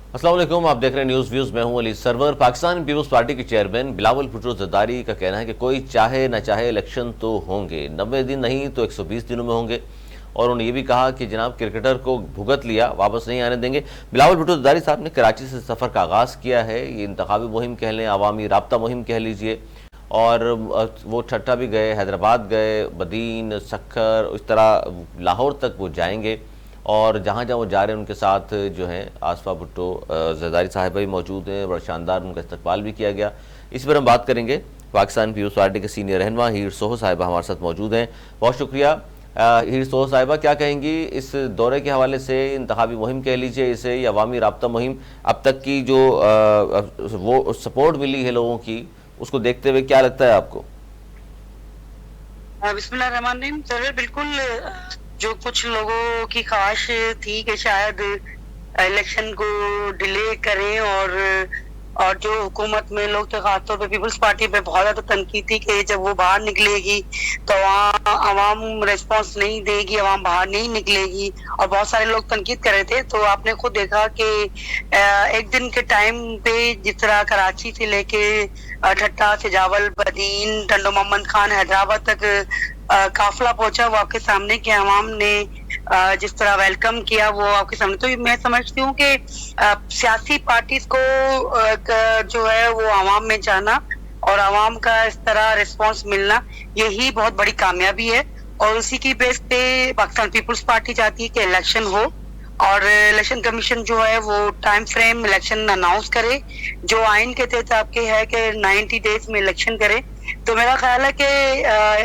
अस्सलाम वालेकुम, आप देख रहे हैं न्यूज़ व्यूज़। मैं हूं अली सरवर। पाकिस्तान पीपल्स पार्टी के चेयरमैन बिलावल भुट्टो ज़रदारी का कहना है कि कोई चाहे ना चाहे इलेक्शन तो होंगे, 90 दिन नहीं तो 120 दिनों में होंगे। और उन्होंने ये भी कहा कि जनाब क्रिकेटर को भुगत लिया, वापस नहीं आने देंगे। बिलावल भुट्टो ज़रदारी साहब ने कराची से सफ़र का आगाज़ किया है। ये इंतखाबी मुहिम कह लें, अवामी राब्ता मुहिम कह लीजिए। और वो ठट्टा भी गए, हैदराबाद गए, बदीन, सक्खर, इस तरह लाहौर तक वो जाएंगे। और जहाँ जहाँ वो जा रहे हैं उनके साथ जो है आसफा भुट्टो ज़रदारी साहिबा भी मौजूद हैं। बड़ा शानदार उनका इस्तकबाल भी किया गया। इस पर हम बात करेंगे। पाकिस्तान पीपल्स पार्टी के सीनियर रहनुमा हीर सोहो साहिबा हमारे साथ मौजूद हैं। बहुत शुक्रिया। हीर सोहो साहिबा, क्या कहेंगी इस दौरे के हवाले से? इंतखाबी मुहिम कह लीजिए इसे या अवामी राब्ता मुहिम, अब तक की जो वो सपोर्ट मिली है लोगों की, उसको देखते हुए क्या लगता है आपको? बिस्मिल्लाह रहमान रहीम। सर बिल्कुल, जो कुछ लोगों की ख्वाहिश थी कि शायद इलेक्शन को डिले करें, और जो हुकूमत में लोग थे, खासतौर पे पीपल्स पार्टी पे बहुत ज्यादा तनकीद थी कि जब वो बाहर निकलेगी तो आवाम रिस्पांस नहीं देगी, आवाम बाहर नहीं निकलेगी, और बहुत सारे लोग तनकीद कर रहे थे। तो आपने खुद देखा कि एक दिन के टाइम पे जिस तरह कराची से लेके ठट्टा से जावल, बदीन, टंडो मोहम्मद खान, हैदराबाद तक काफिला पहुंचा, वो आपके सामने के अवाम ने जिस तरह वेलकम किया वो आपके सामने। तो मैं समझती हूँ कि सियासी पार्टीज को जो है वो अवाम में जाना और अवाम का इस तरह रिस्पांस मिलना, यही बहुत बड़ी कामयाबी है। और उसी की बेस पे पाकिस्तान पीपल्स पार्टी चाहती है कि इलेक्शन हो, और इलेक्शन कमीशन जो है वो टाइम फ्रेम इलेक्शन अनाउंस करे, जो आइन के तहत आपके है कि 90 डेज में इलेक्शन करे। तो मेरा ख्याल है कि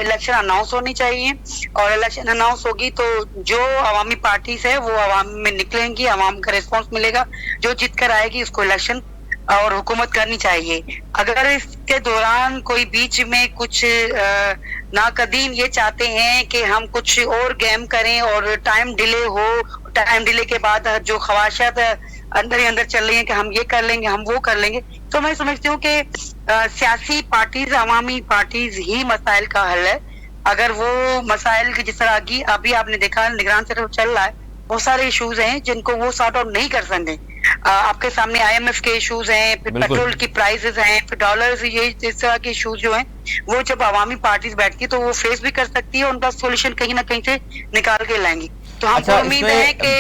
इलेक्शन अनाउंस होनी चाहिए, और इलेक्शन अनाउंस होगी तो जो अवामी पार्टीज है वो अवाम में निकलेंगी, अवाम का रिस्पांस मिलेगा, जो जीत कर आएगी उसको इलेक्शन और हुकूमत करनी चाहिए। अगर इसके दौरान कोई बीच में कुछ नाकदीन ये चाहते हैं कि हम कुछ और गेम करें और टाइम डिले हो, टाइम डिले के बाद जो ख्वाहिशात अंदर ही अंदर चल रही है कि हम ये कर लेंगे, हम वो कर लेंगे, तो मैं समझती हूँ कि सियासी पार्टीज, अवामी पार्टीज ही मसाइल का हल है। अगर वो मसाइल की जिस तरह अभी आपने देखा निगरान से चल रहा है, बहुत सारे इश्यूज हैं जिनको वो सॉर्ट आउट नहीं कर सकते। आपके सामने IMF के इश्यूज हैं, फिर पेट्रोल की प्राइसेस हैं, फिर डॉलर्स, ये इस तरह के इश्यूज जो हैं वो जब अवामी पार्टीज बैठती है तो वो फेस भी कर सकती है, उनका सोल्यूशन कहीं ना कहीं से निकाल के लाएंगी। तो हमको उम्मीद है कि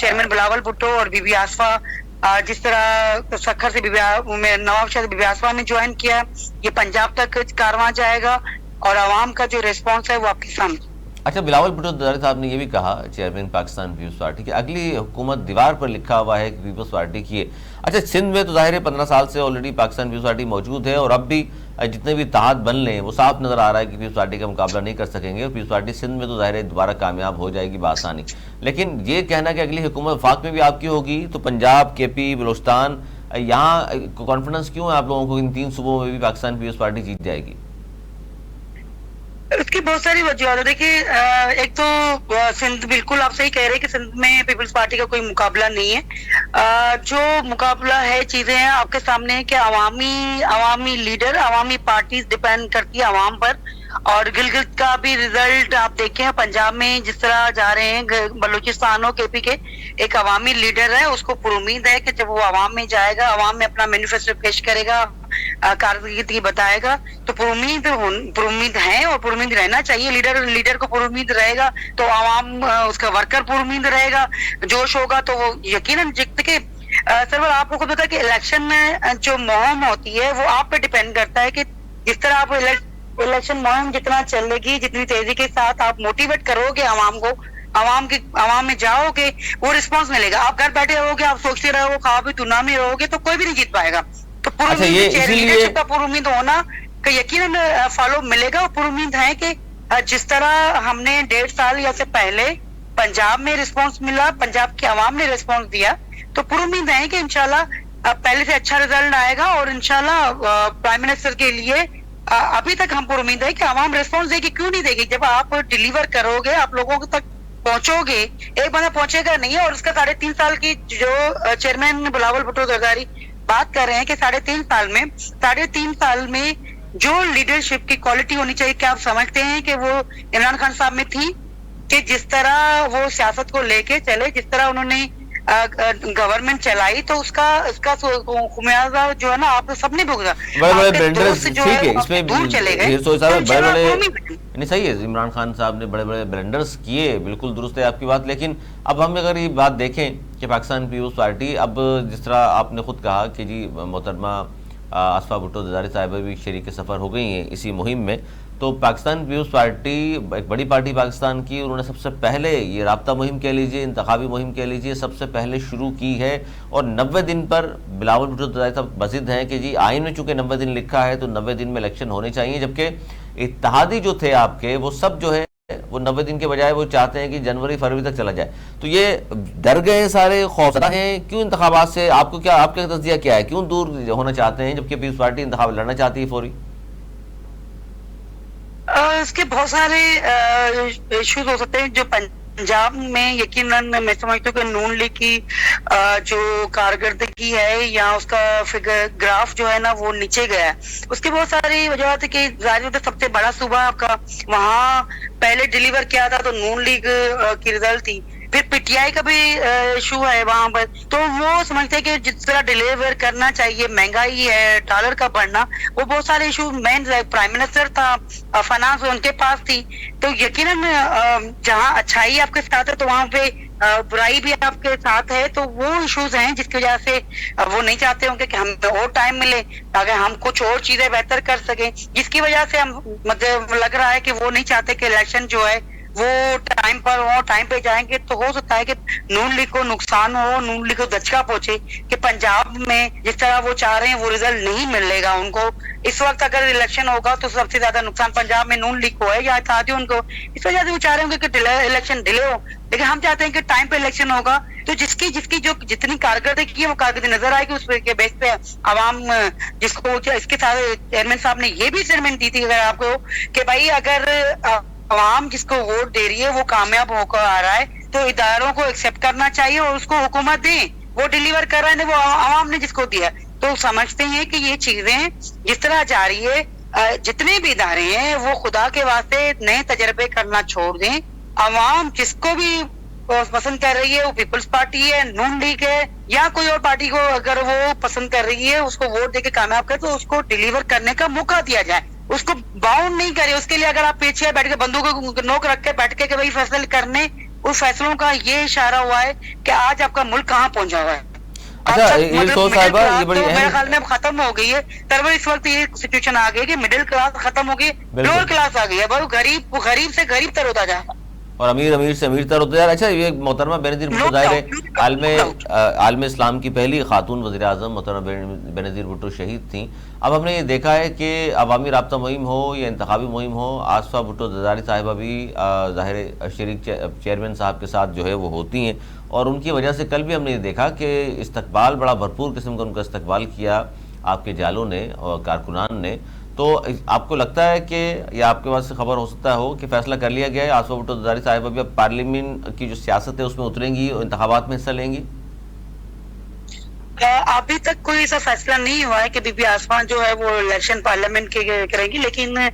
चेयरमैन बिलावल भुट्टो और बीबी आसफा जिस तरह सक्खर से नवाब शाह से बीबी आसफा ने ज्वाइन किया, ये पंजाब तक कारवां जाएगा और अवाम का जो रिस्पॉन्स है वो आपके सामने। अच्छा, बिलावल भुट्टो ज़रदारी साहब ने यह भी कहा, चेयरमैन पाकिस्तान पीपल्स पार्टी की, अगली हुकूमत दीवार पर लिखा हुआ है कि पीपल्स पार्टी की है। अच्छा, सिंध में तो जाहिर है 15 साल से ऑलरेडी पाकिस्तान पीपल्स पार्टी मौजूद है, और अब भी जितने भी इत्तेहाद बन लें वो साफ नज़र आ रहा है कि पीपल्स पार्टी का मुकाबला नहीं कर सकेंगे, और पीपल्स पार्टी सिंध में तो जाहिर है दोबारा कामयाब हो जाएगी बासानी। लेकिन ये कहना कि अगली हुकूमत वफाक में भी आपकी होगी, तो पंजाब, KP, बलोचिस्तान, यहाँ कॉन्फिडेंस क्यों है आप लोगों को इन 3 सूबों में भी पाकिस्तान पीपल्स पार्टी जीत जाएगी? उसकी बहुत सारी वजूहत है। देखिए, एक तो सिंध, बिल्कुल आप सही कह रहे हैं कि सिंध में पीपल्स पार्टी का कोई मुकाबला नहीं है। जो मुकाबला है, चीजें हैं आपके सामने कि अवामी लीडर, अवामी पार्टीज डिपेंड करती है अवाम पर। और गिलगित का भी रिजल्ट आप देखें, पंजाब में जिस तरह जा रहे हैं, बलूचिस्तान और KP के एक अवामी लीडर है, उसको पुरुमीद है कि जब वो अवाम में जाएगा, अवाम में अपना मैनिफेस्टो पेश करेगा, कारकर्दगी बताएगा, तो पुरुमीद है और पुरुमीद रहना चाहिए। लीडर को पुरुमीद रहेगा तो अवाम उसका वर्कर पुरुमीद रहेगा, जोश होगा तो वो यकीनन जीत के। सर आपको खुद पता है कि इलेक्शन में जो मुहिम होती है वो आप पे डिपेंड करता है कि जिस तरह आप इलेक्शन मुहिम जितना चलेगी, जितनी तेजी के साथ आप मोटिवेट करोगे अवाम को, अवाम में जाओगे, वो रिस्पांस मिलेगा। आप घर बैठे रहोगे, आप सोचते रहोगे, ख्वाब दुनिया में रहोगे, तो कोई भी नहीं जीत पाएगा। तो लीडरशिप का पुरुमीद होना का यकीनन फॉलो मिलेगा। और पुरुमीद है कि जिस तरह हमने 1.5 साल या से पहले पंजाब में रिस्पांस मिला, पंजाब की आवाम ने रिस्पांस दिया, तो पुरुमीद है कि इंशाल्लाह पहले से अच्छा रिजल्ट आएगा। और इंशाल्लाह प्राइम मिनिस्टर के लिए अभी तक हम पुरुमीद है कि आवाम रिस्पांस देगी, क्यों नहीं देगी। जब आप डिलीवर करोगे, आप लोगों तक पहुंचोगे, एक बंदा पहुंचेगा नहीं है। और उसका 3.5 साल की जो चेयरमैन बिलावल भुट्टो ज़रदारी बात कर रहे हैं कि 3.5 साल में जो लीडरशिप की क्वालिटी होनी चाहिए, क्या आप समझते हैं कि वो इमरान खान साहब में थी? कि जिस तरह वो सियासत को लेके चले, जिस तरह उन्होंने गवर्नमेंट चलाई तो उसका खुमियाजा जो है ना आप सबने भुगता। बड़े बड़े आपके ब्लेंडर्स, दोस्त जो ठीक है, है इसमें दूर चले गए, ढेर सारे तो बड़े चलो बड़े, नहीं सही है, इमरान खान साहब ने बड़े बड़े ब्लेंडर्स किए, बिल्कुल दुरुस्त है आपकी बात। लेकिन अब हम अगर ये बात देखें कि पाकिस्तान पीपुल्स पार्टी, अब जिस तरह आपने खुद कहा कि जी मोहतरमा आसफा भुट्टो ज़रदारी साहिबा भी शरीक सफ़र हो गई हैं इसी मुहिम में, तो पाकिस्तान पीपुल्स पार्टी एक बड़ी पार्टी पाकिस्तान की, उन्होंने सबसे पहले ये राब्ता मुहिम कह लीजिए, इंतखाबी मुहिम कह लीजिए, सबसे पहले शुरू की है। और 90 दिन पर बिलावल भुट्टो ज़रदारी साहब मज़ीद हैं कि जी आइन में चूँकि 90 दिन लिखा है तो 90 दिन में इलेक्शन होने चाहिए, जबकि इत्तेहादी जो थे आपके वो सब जो है वो 90 दिन के बजाय वो चाहते हैं कि जनवरी फरवरी तक चला जाए। तो ये डर गए सारे, खौफजदा हैं क्यों इंतखाबात से? आपको क्या, आपका तज़किया क्या है, क्यों दूर होना चाहते हैं जबकि पीपल्स पार्टी इंतखाब लड़ना चाहती है फौरी? इसके बहुत सारे इश्यूज हो सकते हैं। जो पंजाब में यकीनन मैं समझती हूँ कि नून लीग की जो कारकर्दगी है या उसका फिगर ग्राफ जो है ना वो नीचे गया है, उसकी बहुत सारी वजह थी कि जाहिर सबसे बड़ा सूबा आपका वहाँ पहले डिलीवर किया था तो नून लीग की रिजल्ट थी, फिर पीटीआई का भी इशू है वहां पर, तो वो समझते हैं कि जिस तरह डिलीवर करना चाहिए, महंगाई है, डॉलर का बढ़ना, वो बहुत सारे इशू, मेन प्राइम मिनिस्टर था, फाइनेंस उनके पास थी, तो यकीनन जहां अच्छाई आपके साथ है तो वहां पे बुराई भी आपके साथ है, तो वो इश्यूज हैं जिसकी वजह से वो नहीं चाहते होंगे कि हमें और टाइम मिले ताकि हम कुछ और चीजें बेहतर कर सकें, जिसकी वजह से हम मतलब लग रहा है कि वो नहीं चाहते कि इलेक्शन जो है वो टाइम पर हो, टाइम पे जाएंगे तो हो सकता है कि नून लीग को नुकसान हो, नून लीग को दचका पहुंचे कि पंजाब में जिस तरह वो चाह रहे हैं वो रिजल्ट नहीं मिलेगा उनको। इस वक्त अगर इलेक्शन होगा तो सबसे ज्यादा नुकसान पंजाब में नून लीग को है या इत्तेहादी उनको, इस वजह से वो चाह रहे होंगे कि इलेक्शन डिले हो, लेकिन हम चाहते हैं कि टाइम पे इलेक्शन होगा तो जिसकी जिसकी जो जितनी कारकर्दगी है वो कारकर्दगी नजर आएगी, उस के बेस पे आवाम जिसको, इसके साथ चेयरमैन साहब ने ये भी स्टेटमेंट दी थी अगर आपको कि भाई अगर आवाम जिसको वोट दे रही है वो कामयाब होकर आ रहा है तो इदारों को एक्सेप्ट करना चाहिए और उसको हुकूमत दे, वो डिलीवर कर रहा है वो आवाम ने जिसको दिया। तो समझते हैं कि ये चीजें जिस तरह जा रही है, जितने भी इदारे हैं वो खुदा के वास्ते नए तजर्बे करना छोड़ दें, आवाम जिसको भी पसंद कर रही है, वो पीपल्स पार्टी है, नून लीग है या कोई और पार्टी को अगर वो पसंद कर रही है उसको वोट देके कामयाब करे तो उसको डिलीवर करने का मौका दिया जाए, उसको बाउंड नहीं करे। उसके लिए अगर आप पीछे बैठ के बंदूक नोक रख के बैठ के भाई फैसले करने, उस फैसलों का ये इशारा हुआ है कि आज आपका मुल्क कहाँ पहुंचा हुआ है। अच्छा, ये तो साहिबा ये बड़ी मेरे ख्याल में खत्म हो गई है तरवर, इस वक्त ये सिचुएशन आ गई है कि मिडिल क्लास खत्म हो गई, लोअर क्लास आ गई है, बहुत गरीब से गरीब तर होता जा रहा है और अमीर से अमीर तर होता जा रहा है। अच्छा, ये मोहतरमा बेनज़ीर भुट्टो ज़ाहिर आलम इस्लाम की पहली खातून वज़ीर आज़म मोहतरमा बेनज़ीर भुट्टो शहीद थी। अब हमने ये देखा है कि अवामी राब्ता मुहिम हो या इंतखाबी मुहिम हो, आसफा भुट्टो ज़रदारी साहिबा भी ज़ाहिर शरीक चेयरमैन साहब के साथ जो है वो होती हैं और उनकी वजह से कल भी हमने ये देखा कि इस्तकबाल, बड़ा भरपूर किस्म का उनका इस्तकबाल किया आपके जालों ने और कारकुनान ने। तो आपको लगता है कि या आपके पास से खबर हो सकता हो कि फैसला कर लिया गया है, आसफा भुट्टो ज़रदारी साहिबा भी अब पार्लियामेंट की जो सियासत है उसमें उतरेंगी और इंतखाबात में हिस्सा लेंगी? अभी तक कोई ऐसा फैसला नहीं हुआ है कि बीबी आसफा जो है वो इलेक्शन पार्लियामेंट के करेंगी, लेकिन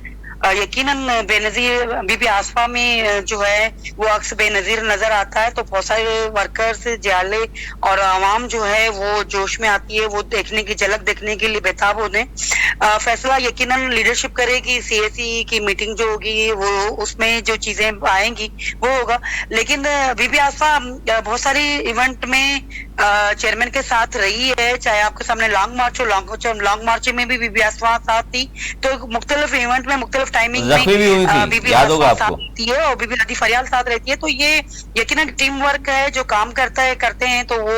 यकीनन बेनजीर बीबी आसफा में जो है वो अक्स बेनजीर नजर आता है, तो बहुत सारे वर्कर्स, जाले और आवाम जो है वो जोश में आती है, वो देखने की झलक देखने के लिए बेताब होते हैं। फैसला यकीनन लीडरशिप करेगी, सीएसी की मीटिंग जो होगी वो उसमें जो चीजें आएंगी वो होगा, लेकिन बीबी आसफा बहुत सारी इवेंट में चेयरमैन के साथ रही है, चाहे आपके सामने लॉन्ग मार्च हो, लॉन्ग मार्च में भी बीबी आसफा साथ थी, तो मुख्तलिफ इवेंट में मुख्तलिफ टाइमिंग में बीबी आसफा साथ होती है और बीबी लादी फरियाल साथ रहती है, तो ये यकीनन टीम वर्क है, जो काम करते हैं तो वो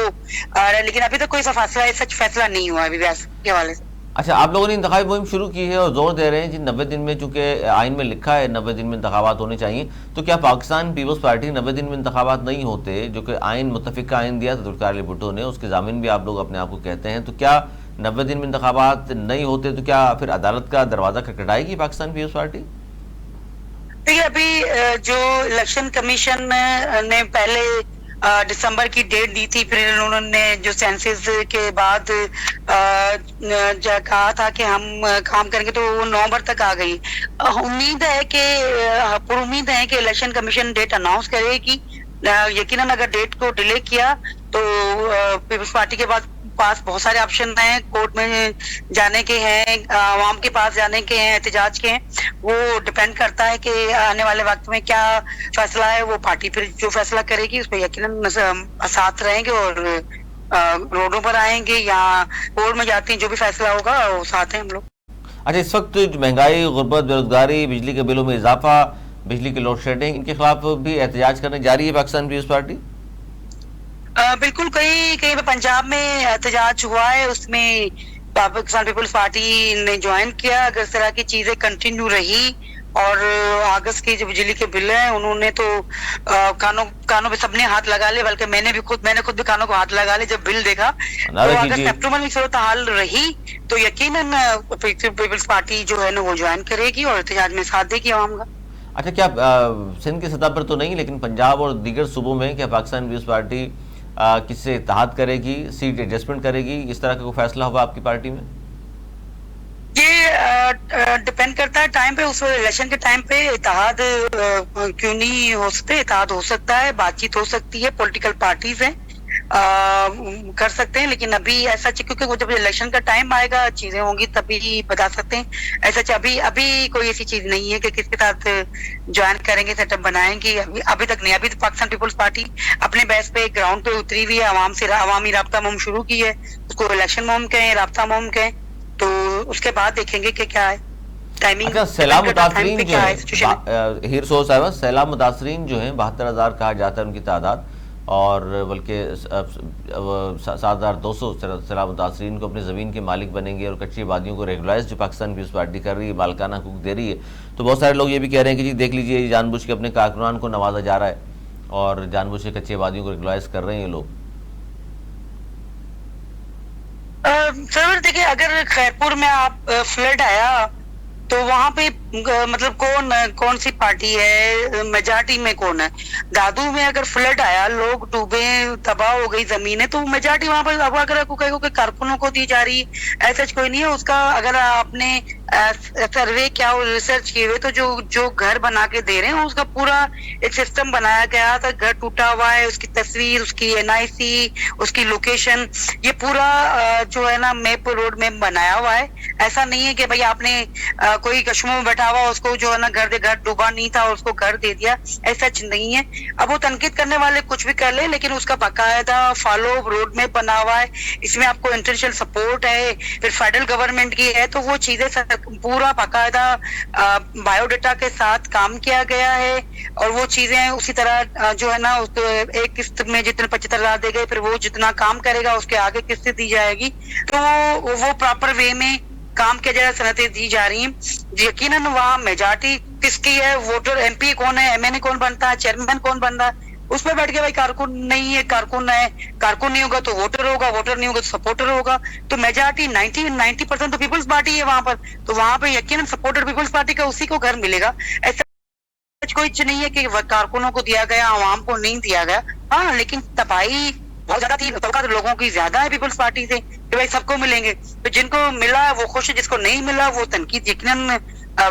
लेकिन अभी तक कोई सा फैसला नहीं हुआ है बीबी आसफा के हवाले से। अच्छा, आप लोगों ने इंतखाबी मुहिम शुरू की है और जोर दे रहे हैं जी 90 दिन में, चूंकि आइन में लिखा है 90 दिन में इंतखाबात होने चाहिए, तो क्या पाकिस्तान पीपल्स पार्टी 90 दिन में इंतखाबात नहीं होते, जो कि आइन मुतफिका आइन दिया था जुल्फ़िकार अली भुट्टो ने, उसके ज़ामिन भी आप लोग अपने आप को कहते हैं, तो क्या 90 दिन में इंतखाबात नहीं होते तो क्या फिर अदालत का दरवाज़ा खटखटाएगी पाकिस्तान पीपल्स पार्टी? देखिए, अभी जो इलेक्शन कमीशन ने पहले दिसंबर की डेट दी थी, फिर उन्होंने जो सेंसस के बाद कहा था कि हम काम करेंगे, तो वो नवंबर तक आ गई। उम्मीद है कि इलेक्शन कमीशन डेट अनाउंस करेगी। यकीनन अगर डेट को डिले किया तो पीपल्स पार्टी के पास बहुत सारे ऑप्शन हैं, कोर्ट में जाने के हैं, आवाम के पास जाने के हैं, एहतजाज के हैं। वो डिपेंड करता है कि आने वाले वक्त में क्या फैसला है। वो पार्टी फिर जो फैसला करेगी उस पर यकीनन साथ रहेंगे और रोडों पर आएंगे या कोर्ट में जाते हैं, जो भी फैसला होगा वो साथ हैं हम लोग। अच्छा, इस वक्त जो महंगाई, गुर्बत, बेरोजगारी, बिजली के बिलों में इजाफा, बिजली की लोड शेडिंग, इनके खिलाफ भी एहतजाज करने जा रही है पाकिस्तान पीपल्स पार्टी? बिल्कुल, कहीं पे पंजाब में एहतजाज हुआ है, उसमें पाकिस्तान पीपल्स पार्टी ने ज्वाइन किया। अगर इस तरह की चीजें कंटिन्यू रही और अगस्त की जो बिजली के बिल हैं उन्होंने तो कानों पे सबने हाथ लगा ले, बल्कि मैंने खुद भी कानों को हाथ लगा ले जब बिल देखा। तो अगर सितंबर में सूरत हाल रही तो यकीनन पीपल्स पार्टी जो है ना वो ज्वाइन करेगी और एहतजाज में साथ देगी आवाम का। अच्छा, क्या सिंध की सतह पर तो नहीं, लेकिन पंजाब और दीगर सूबों में क्या पाकिस्तान पीपल्स पार्टी किससे इत्तेहाद करेगी, सीट एडजस्टमेंट करेगी, इस तरह का कोई फैसला होगा आपकी पार्टी में? ये डिपेंड करता है टाइम पे, उस इलेक्शन के टाइम पे इत्तेहाद क्यों नहीं हो सकते, इत्तेहाद हो सकता है, बातचीत हो सकती है, पॉलिटिकल पार्टीज हैं कर सकते हैं। लेकिन अभी ऐसा, क्योंकि वो जब इलेक्शन का टाइम आएगा चीजें होंगी तभी बता सकते हैं। ऐसा अभी कोई ऐसी चीज नहीं है कि किसके साथ ज्वाइन करेंगे, सेटअप बनाएंगे, अभी तक नहीं। अभी तो पाकिस्तान पीपल्स पार्टी अपने बेस पे ग्राउंड पे उतरी हुई है, अवामी राब्ता मुहिम शुरू की है, उसको इलेक्शन मुहिम कहें, राब्ता मुहिम कहें, तो उसके बाद देखेंगे कि क्या है टाइमिंग। अच्छा, सैलाब मुतासरीन जो है हीर सोह साहिबा, सैलाब मुतासरीन जो है 72,000 कहा जाता है उनकी तादाद, और बल्कि 7,200 सैलाब मुतासरीन को अपनी ज़मीन के मालिक बनेंगे और कच्ची आबादियों को रेगुलाइज जो पाकिस्तान पीपल्स पार्टी कर रही है, मालिकाना हकूक दे रही है। तो बहुत सारे लोग ये भी कह रहे हैं कि जी देख लीजिए, जानबूझ के अपने कारकुनान को नवाजा जा रहा है और जानबूझ के कच्ची आबादियों को रेगुलाइज कर रहे हैं ये लोग। सर देखिए, अगर खैरपुर में आप फ्लड आया तो वहां पे मतलब कौन सी पार्टी है, मेजॉरिटी में कौन है? दादू में अगर फ्लड आया, लोग डूबे, तबाह हो गई जमीनें, तो मेजॉरिटी वहां पर अब अगर कारकुनों को दी जा रही है, ऐसा कोई नहीं है उसका। अगर आपने सर्वे क्या रिसर्च किए हुए, तो जो घर बना के दे रहे हैं उसका पूरा एक सिस्टम बनाया गया था। घर टूटा हुआ है, उसकी तस्वीर, उसकी NIC, उसकी लोकेशन, ये पूरा जो है ना मैप रोड में बनाया हुआ है। ऐसा नहीं है कि भाई आपने कोई कश्मीर में बैठा हुआ उसको जो है ना घर डूबा नहीं था और उसको घर दे दिया, ऐसा नहीं है। अब वो तनकीद करने वाले कुछ भी कर ले, लेकिन उसका बाकायदा फॉलो रोड में बना हुआ है। इसमें आपको इंटरनेशनल सपोर्ट है, फिर फेडरल गवर्नमेंट की है, तो वो चीजें पूरा बाकायदा बायोडेटा के साथ काम किया गया है। और वो चीजें उसी तरह जो है ना एक किस्त में जितने 75,000 दे गए, फिर वो जितना काम करेगा उसके आगे किस्त दी जाएगी, तो वो प्रॉपर वे में काम किया जा रहा, सनतें दी जा रही हैं। यकीनन वहाँ मेजॉरिटी किसकी है, वोटर MP कौन है, MNA कौन बनता है, चेयरमैन कौन बनता है, उसमें बैठ के भाई कारकुन नहीं है, कारकुन है, कारकुन नहीं होगा तो वोटर होगा, वोटर नहीं होगा तो सपोर्टर होगा। तो मेजॉरिटी 90% तो पीपल्स पार्टी है वहां पर, तो वहां पे यकीनन सपोर्टर पीपल्स पार्टी का उसी को घर मिलेगा। ऐसा कोई चीज नहीं है कि कारकुनों को दिया गया, आवाम को नहीं दिया गया। हाँ, लेकिन तबाही बहुत ज्यादा थी, तबका लोगों की ज्यादा है पीपल्स पार्टी से कि भाई सबको मिलेंगे। तो जिनको मिला वो खुश है, जिसको नहीं मिला वो तनकीद यकीनन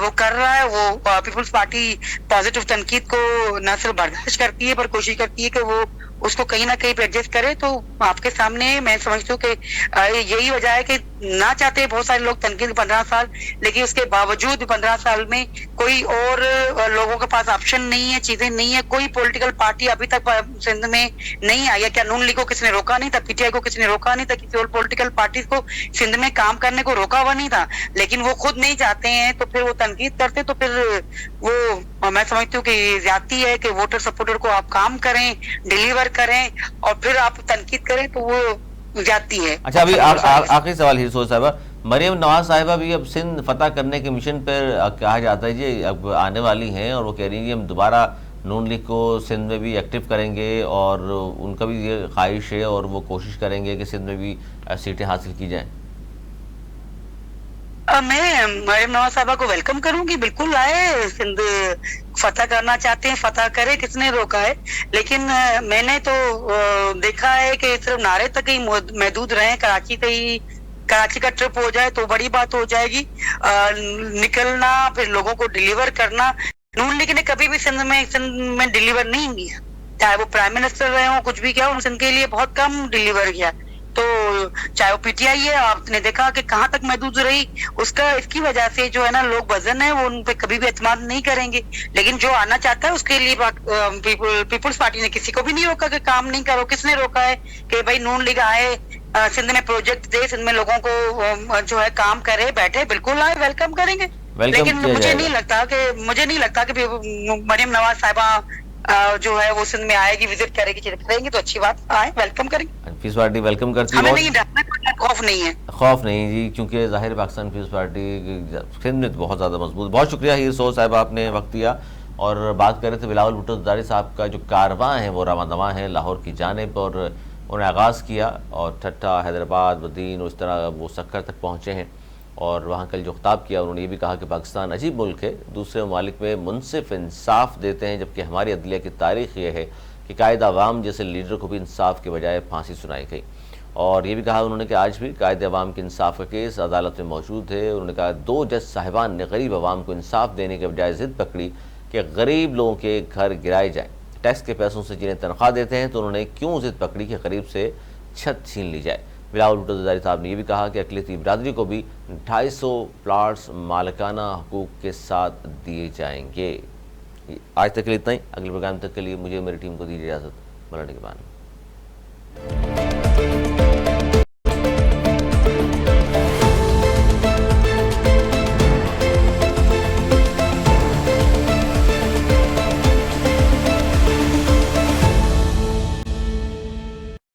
वो कर रहा है। वो पीपल्स पार्टी पॉजिटिव तनकीद को न सिर्फ बर्दाश्त करती है पर कोशिश करती है कि वो उसको कहीं ना कहीं पे एडजस्ट करे। तो आपके सामने मैं समझती हूँ कि यही वजह है कि ना चाहते बहुत सारे लोग तनकीद 15 साल, लेकिन उसके बावजूद 15 साल में कोई और लोगों के पास ऑप्शन नहीं है, चीजें नहीं है। कोई पॉलिटिकल पार्टी अभी तक सिंध में नहीं आई है। क्या नून लीग को किसने रोका नहीं था, PTI को किसने रोका नहीं था, किसी और पॉलिटिकल पार्टी को सिंध में काम करने को रोका हुआ नहीं था, लेकिन वो खुद नहीं चाहते हैं तो फिर वो तनकीद करते। तो फिर वो मैं समझती हूँ कि ज्यादती है कि वोटर सपोर्टर को आप काम करें, डिलीवर करें और फिर आप तनकीद करें, तो वो जाती है। अच्छा, अभी आखिरी सवाल हीर सोह साहिबा, मरियम नवाज साहिबा भी अब सिंध फतह करने के मिशन पर कहा जाता है जी अब आने वाली हैं और वो कह रही हैं हम दोबारा नून लीग को सिंध में भी एक्टिव करेंगे और उनका भी ये ख्वाहिश है और वो कोशिश करेंगे कि सिंध में भी सीटें हासिल की जाएं। मैं मरियम नवाज साहिबा को वेलकम करूंगी, बिल्कुल आए, सिंध फतह करना चाहते हैं, फतह करे, किसने रोका है। लेकिन मैंने तो देखा है कि सिर्फ नारे तक ही महदूद रहे, कराची का ट्रिप हो जाए तो बड़ी बात हो जाएगी। निकलना, फिर लोगों को डिलीवर करना, नून लीग ने कभी भी सिंध में डिलीवर नहीं किया। चाहे वो प्राइम मिनिस्टर रहे हो, कुछ भी किया, उनके लिए बहुत कम डिलीवर किया। तो चाहे वो पीटीआई है, आपने देखा कि कहाँ तक महदूद रही, उसका इसकी वजह से जो है ना लोग वजन है वो उन पे कभी भी एतमाद नहीं करेंगे। लेकिन जो आना चाहता है उसके लिए पीपुल्स पार्टी ने किसी को भी नहीं रोका कि काम नहीं करो। किसने रोका है कि भाई नून लीग आए, सिंध में प्रोजेक्ट दे, सिंध में लोगों को जो है काम करे, बैठे, बिल्कुल आए, वेलकम करेंगे। लेकिन मुझे नहीं लगता कि मरियम नवाज साहिबा जो है वो सिंध में आएगी, विजिट करेंगी तो अच्छी बात, आए, वेलकम करेंगे। पीस पार्टी वेलकम करती है, हमें नहीं डरना, खौफ नहीं है। खौफ नहीं जी, क्योंकि ज़ाहिर पाकिस्तान पीस पार्टी सिंध में बहुत ज़्यादा मजबूत। बहुत शुक्रिया हीर सोह साहब, आपने वक्त दिया। और बात कर रहे थे बिलावल भुट्टो ज़रदारी साहब का जो कारवां है वो रवां है लाहौर की जानिब, और उन्होंने आगाज़ किया और ठट्ठा, हैदराबाद, बदीन और इस तरह वो सक्कर तक पहुँचे हैं। और वहाँ कल जो खिताब किया उन्होंने ये भी कहा कि पाकिस्तान अजीब मुल्क है, दूसरे ममालिक में मुनसिफ इंसाफ देते हैं, जबकि हमारी अदलिया की तारीख ये है कि कायद अवाम जैसे लीडर को भी इंसाफ के बजाय फांसी सुनाई गई। और ये भी कहा उन्होंने कि आज भी कायद अवाम के इंसाफ का केस अदालत में मौजूद है। उन्होंने कहा 2 जज साहिबान ने गरीब अवाम को इंसाफ देने के बजाय ज़िद पकड़ी कि गरीब लोगों के घर गिराए जाए। टैक्स के पैसों से जिन्हें तनख्वाह देते हैं तो उन्होंने क्यों ज़िद पकड़ी कि गरीब से छत छीन ली जाए। बिलावल भुट्टो ज़रदारी साहब ने यह भी कहा कि अक़लियती बिरादरी को भी 250 प्लाट्स मालिकाना हकूक़ के साथ दिए जाएंगे। आज तक के लिए इतना ही। अगले प्रोग्राम तक के लिए मुझे मेरी टीम को दीजिए इजाज़त। मरने के बाद।